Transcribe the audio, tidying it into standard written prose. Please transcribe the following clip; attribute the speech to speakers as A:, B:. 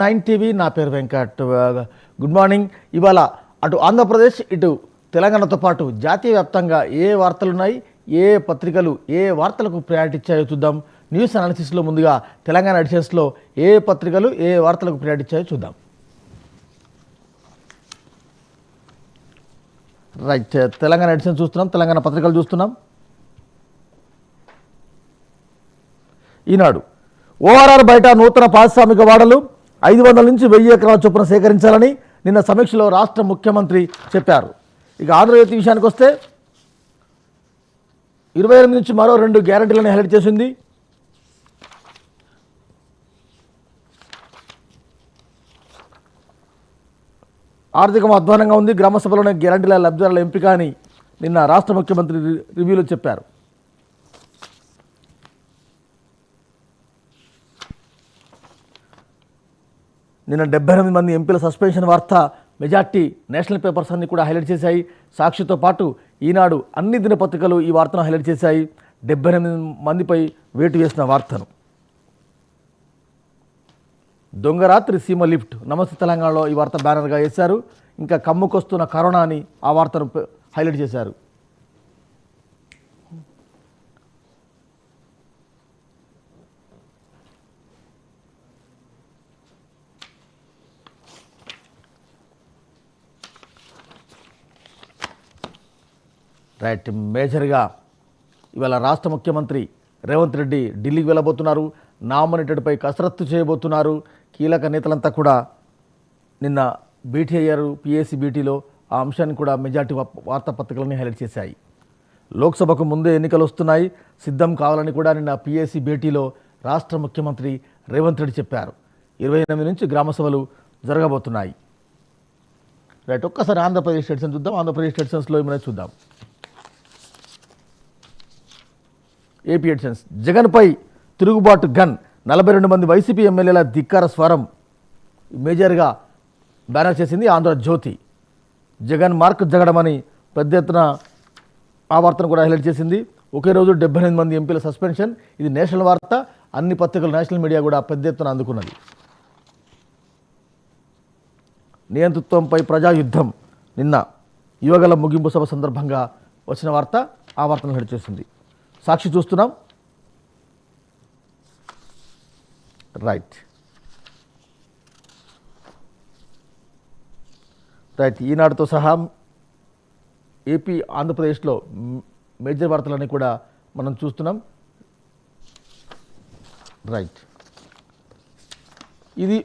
A: 9 TV నా పేరు Venkat. Good morning. ఇవాళ అటు ఆంధ్రప్రదేశ్ ఇటు తెలంగాణతో పాటు జాతీయ వ్యాప్తంగా ఏ వార్తలు ఉన్నాయి, ఏ పత్రికలు ఏ వార్తలకు ప్రయారిటీ ఇచ్చాయో చూద్దాం. న్యూస్ అనాలిసిస్లో ముందుగా తెలంగాణ ఎడిషన్స్లో ఏ పత్రికలు ఏ వార్తలకు ప్రయారిటీ ఇచ్చాయో చూద్దాం. రైట్, తెలంగాణ ఎడిషన్ చూస్తున్నాం, తెలంగాణ పత్రికలు చూస్తున్నాం. ఈనాడు ఓఆర్ఆర్ బయట నూతన పారిశ్రామిక వాడలు 500 నుంచి 1000 ఎకరాల చొప్పున సేకరించాలని నిన్న సమీక్షలో రాష్ట్ర ముఖ్యమంత్రి చెప్పారు. ఇక ఆంధ్రజ్యోతి విషయానికి వస్తే 28 నుంచి మరో 2 గ్యారెంటీలను హైలైట్ చేసింది. ఆర్థికం అధ్వానంగా ఉంది, గ్రామ సభలోనే గ్యారెంటీల లబ్ధిదారుల ఎంపిక అని నిన్న రాష్ట్ర ముఖ్యమంత్రి రివ్యూలో చెప్పారు. నిన్న 78 మంది ఎంపీల సస్పెన్షన్ వార్త మెజార్టీ నేషనల్ పేపర్స్ అన్ని కూడా హైలైట్ చేశాయి. సాక్షితో పాటు ఈనాడు అన్ని దినపత్రికలు ఈ వార్తను హైలైట్ చేశాయి. 78 మందిపై వేటు వేసిన వార్తను. దొంగరాత్రి సీమ లిఫ్ట్ నమస్తే తెలంగాణలో ఈ వార్త బ్యానర్గా వేశారు. ఇంకా కమ్ముకొస్తున్న కరోనా అని ఆ వార్తను హైలైట్ చేశారు. రైట్, మేజర్గా ఇవాళ రాష్ట్ర ముఖ్యమంత్రి రేవంత్ రెడ్డి ఢిల్లీకి వెళ్ళబోతున్నారు. నామినేటెడ్పై కసరత్తు చేయబోతున్నారు. కీలక నేతలంతా కూడా నిన్న భేటీ అయ్యారు పిఎస్సి భేటీలో. ఆ అంశాన్ని కూడా మెజార్టీ వార్తాపత్రికలని హైలైట్ చేశాయి. లోక్సభకు ముందే ఎన్నికలు వస్తున్నాయి, సిద్ధం కావాలని కూడా నిన్న పిఎస్సి భేటీలో రాష్ట్ర ముఖ్యమంత్రి రేవంత్ రెడ్డి చెప్పారు. 28 నుంచి గ్రామ సభలు జరగబోతున్నాయి. రైట్, ఒక్కసారి ఆంధ్రప్రదేశ్ ఎడిషన్ చూద్దాం. ఆంధ్రప్రదేశ్ ఎడిషన్స్లో ఏమైనా చూద్దాం. ఏపీ ఎడిషన్స్ జగన్పై తిరుగుబాటు గన్ 42 మంది వైసీపీ ఎమ్మెల్యేల ధిక్కార స్వరం మేజర్గా బ్యానర్ చేసింది ఆంధ్రజ్యోతి. జగన్ మార్క్ జగడమని పెద్ద ఎత్తున ఆ వార్తను కూడా హైలైట్ చేసింది. ఒకే రోజు 78 మంది ఎంపీల సస్పెన్షన్. ఇది నేషనల్ వార్త. అన్ని పత్రికలు నేషనల్ మీడియా కూడా పెద్ద ఎత్తున అందుకున్నది. నియంతృత్వంపై ప్రజాయుద్ధం నిన్న యువగల ముగింపు సభ సందర్భంగా వచ్చిన వార్త. ఆ వార్తను హైలైట్ చేసింది. సాక్షి చూస్తున్నాం. రైట్, ఈనాడుతో సహా ఏపీ ఆంధ్రప్రదేశ్లో మేజర్ వార్తలన్నీ కూడా మనం చూస్తున్నాం. రైట్, ఇది